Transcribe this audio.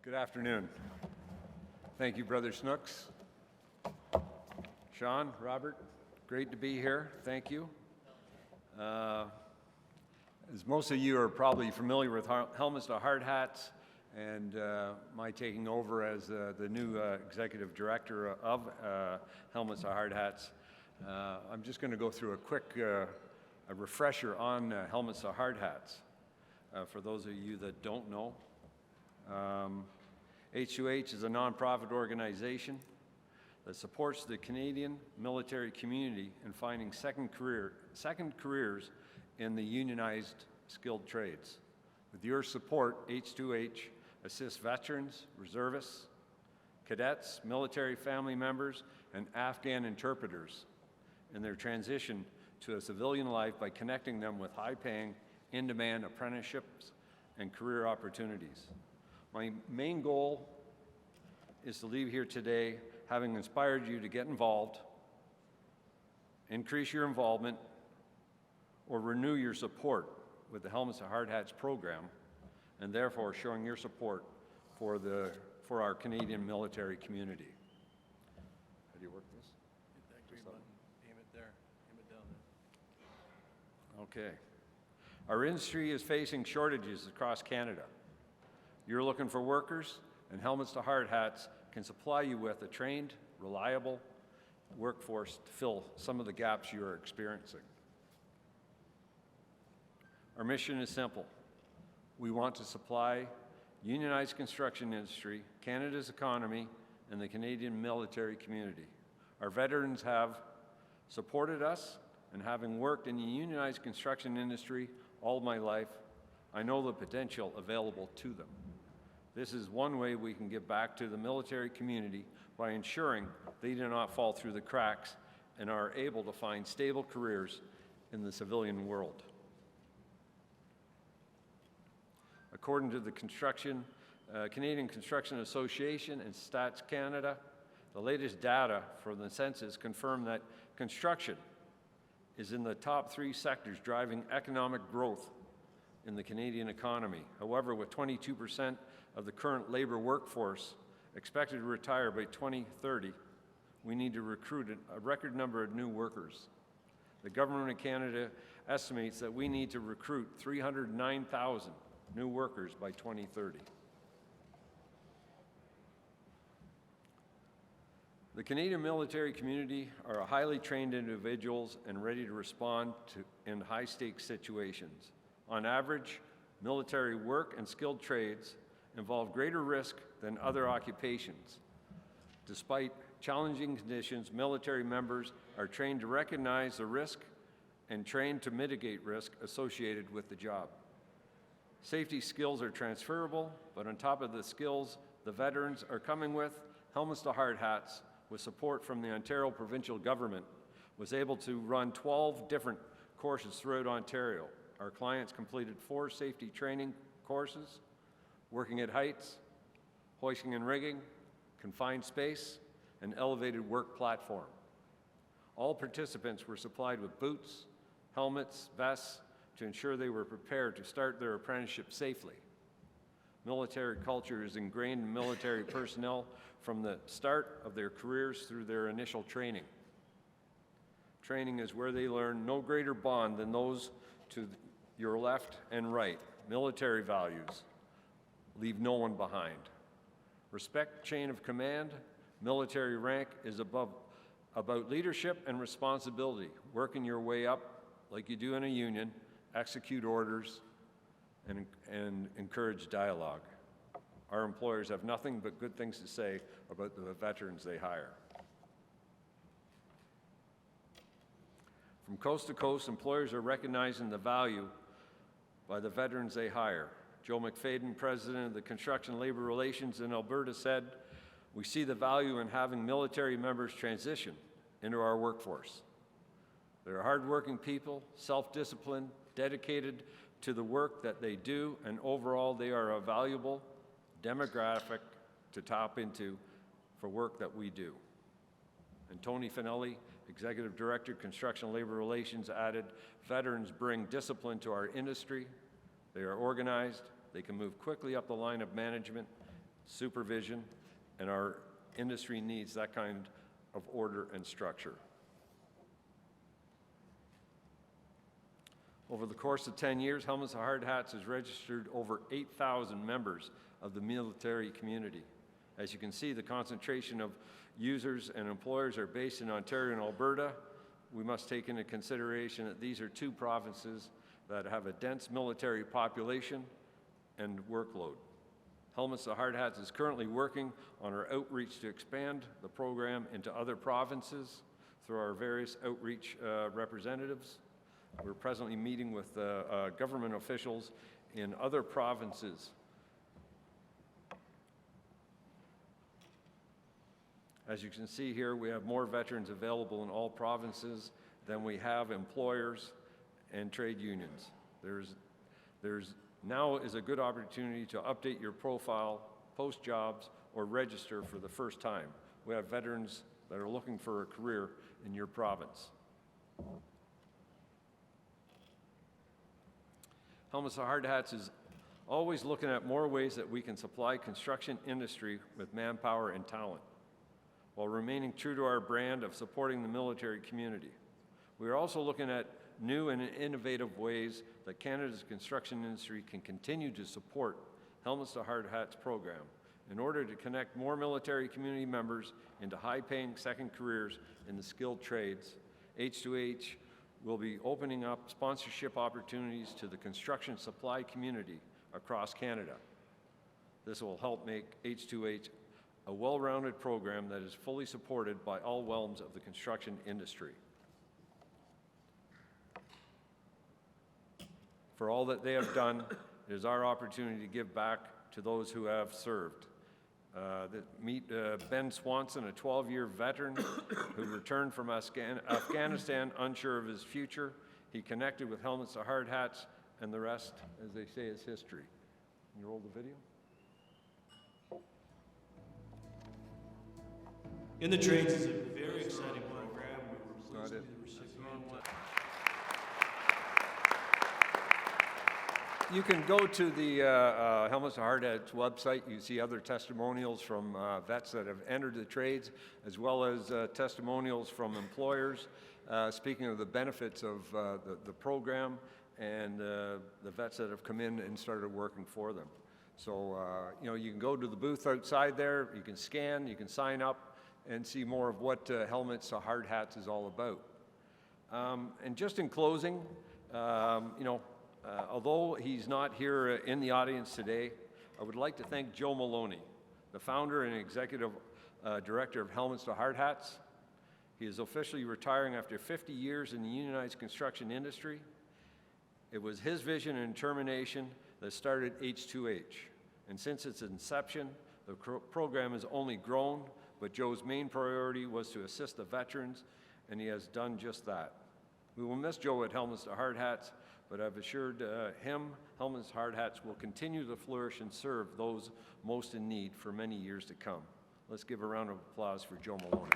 Good afternoon. Thank you, Brother Snooks. Sean, Robert, great to be here. Thank you. As most of you are probably familiar with Helmets to Hardhats and my taking over as the new executive director of Helmets to Hardhats, I'm just going to go through a quick a refresher on Helmets to Hardhats. For those of you that don't know, H2H is a nonprofit organization that supports the Canadian military community in finding second careers in the unionized skilled trades. With your support, H2H assists veterans, reservists, cadets, military family members, and Afghan interpreters in their transition to a civilian life by connecting them with high-paying, in-demand apprenticeships and career opportunities. My main goal is to leave here today having inspired you to get involved, increase your involvement, or renew your support with the Helmets to Hardhats program, and therefore showing your support for our Canadian military community. How do you work this? Hit that green button, aim it there, aim it down there. Okay. Our industry is facing shortages across Canada. You're looking for workers, and Helmets to Hardhats can supply you with a trained, reliable workforce to fill some of the gaps you are experiencing. Our mission is simple. We want to supply unionized construction industry, Canada's economy, and the Canadian military community. Our veterans have supported us, and having worked in the unionized construction industry all my life, I know the potential available to them. This is one way we can give back to the military community by ensuring they do not fall through the cracks and are able to find stable careers in the civilian world. According to the Canadian Construction Association and Stats Canada, the latest data for the census confirm that construction is in the top 3 sectors driving economic growth in the Canadian economy. However, with 22% of the current labor workforce expected to retire by 2030, we need to recruit a record number of new workers. The Government of Canada estimates that we need to recruit 309,000 new workers by 2030. The Canadian military community are highly trained individuals and ready to respond in high-stakes situations. On average, military work and skilled trades involve greater risk than other occupations. Despite challenging conditions, military members are trained to recognize the risk and trained to mitigate risk associated with the job. Safety skills are transferable, but on top of the skills the veterans are coming with, Helmets to Hardhats, with support from the Ontario provincial government, was able to run 12 different courses throughout Ontario. Our clients completed 4 safety training courses, working at heights, hoisting and rigging, confined space, and elevated work platform. All participants were supplied with boots, helmets, vests to ensure they were prepared to start their apprenticeship safely. Military culture is ingrained in military personnel from the start of their careers through their initial training. Training is where they learn no greater bond than those to your left and right. Military values: leave no one behind. Respect chain of command. Military rank is about leadership and responsibility, working your way up like you do in a union, execute orders, and encourage dialogue. Our employers have nothing but good things to say about the veterans they hire. From coast to coast, employers are recognizing the value by the veterans they hire. Joe McFadden, president of the Construction Labor Relations in Alberta, said, "We see the value in having military members transition into our workforce. They're hardworking people, self-disciplined, dedicated to the work that they do, and overall they are a valuable demographic to tap into for work that we do." And Tony Finelli, Executive Director, Construction Labor Relations, added, "Veterans bring discipline to our industry. They are organized, they can move quickly up the line of management, supervision, and our industry needs that kind of order and structure. Over the course of 10 years, Helmets and Hard Hats has registered over 8,000 members of the military community. As you can see, the concentration of users and employers are based in Ontario and Alberta. We must take into consideration that these are two provinces that have a dense military population and workload. Helmets and Hard Hats is currently working on our outreach to expand the program into other provinces through our various outreach representatives. We're presently meeting with government officials in other provinces. As you can see here, we have more veterans available in all provinces than we have employers and trade unions. Now is a good opportunity to update your profile, post jobs, or register for the first time. We have veterans that are looking for a career in your province. Helmets and Hard Hats is always looking at more ways that we can supply construction industry with manpower and talent, while remaining true to our brand of supporting the military community. We are also looking at new and innovative ways that Canada's construction industry can continue to support Helmets to Hard Hats program in order to connect more military community members into high-paying second careers in the skilled trades. H2H will be opening up sponsorship opportunities to the construction supply community across Canada. This will help make H2H a well-rounded program that is fully supported by all realms of the construction industry. For all that they have done, it is our opportunity to give back to those who have served. Meet Ben Swanson, a 12-year veteran who returned from Afghanistan unsure of his future. He connected with Helmets to Hard Hats, and the rest, as they say, is history. Can you roll the video? In the Trades is a very exciting program. We were pleased to be the recipient. You can go to the Helmets to Hard Hats website. You see other testimonials from vets that have entered the trades, as well as testimonials from employers speaking of the benefits of the program and the vets that have come in and started working for them. So, you can go to the booth outside there, you can scan, you can sign up and see more of what Helmets to Hard Hats is all about. And just in closing, although he's not here in the audience today, I would like to thank Joe Maloney, the founder and executive director of Helmets to Hard Hats. He is officially retiring after 50 years in the unionized construction industry. It was his vision and determination that started H2H. And since its inception, the program has only grown, but Joe's main priority was to assist the veterans, and he has done just that. We will miss Joe at Helmets to Hard Hats, but I've assured him Helmets to Hard Hats will continue to flourish and serve those most in need for many years to come. Let's give a round of applause for Joe Maloney.